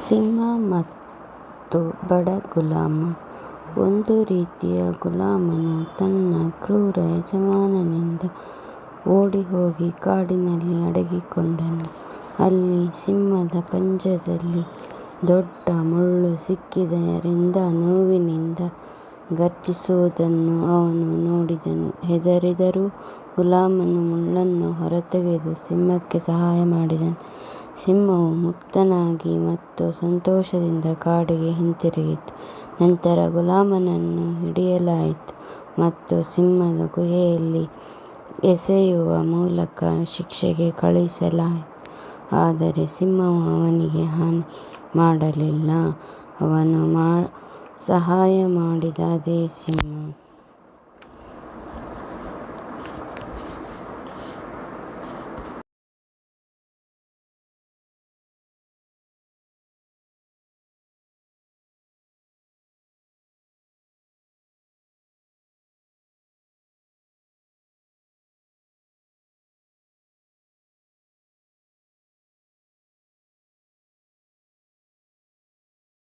ಸಿಂಹ ಮತ್ತು ಬಡ ಗುಲಾಮ. ಒಂದು ರೀತಿಯ ಗುಲಾಮನು ತನ್ನ ಕ್ರೂರ ಯಜಮಾನನಿಂದ ಓಡಿಹೋಗಿ ಕಾಡಿನಲ್ಲಿ ಅಡಗಿಕೊಂಡನು. ಅಲ್ಲಿ ಸಿಂಹದ ಪಂಜದಲ್ಲಿ ದೊಡ್ಡ ಮುಳ್ಳು ಸಿಕ್ಕಿದ್ದರಿಂದ ನೋವಿನಿಂದ ಘರ್ಜಿಸುವುದನ್ನು ಅವನು ನೋಡಿದನು. ಹೆದರಿದರೂ ಗುಲಾಮನು ಮುಳ್ಳನ್ನು ಹೊರತೆಗೆದು ಸಿಂಹಕ್ಕೆ ಸಹಾಯ ಮಾಡಿದನು. ಸಿಂಹವು ಮುಕ್ತನಾಗಿ ಮತ್ತು ಸಂತೋಷದಿಂದ ಕಾಡಿಗೆ ಹಿಂತಿರುಗಿತು. ನಂತರ ಗುಲಾಮನನ್ನು ಹಿಡಿಯಲಾಯಿತು ಮತ್ತು ಸಿಂಹದ ಗುಹೆಯಲ್ಲಿ ಎಸೆಯುವ ಮೂಲಕ ಶಿಕ್ಷೆಗೆ ಕಳುಹಿಸಲಾಯಿತು. ಆದರೆ ಸಿಂಹವು ಅವನಿಗೆ ಹಾನಿ ಮಾಡಲಿಲ್ಲ. ಅವನು ಸಹಾಯ ಮಾಡಿದ ಅದೇ ಸಿಂಹ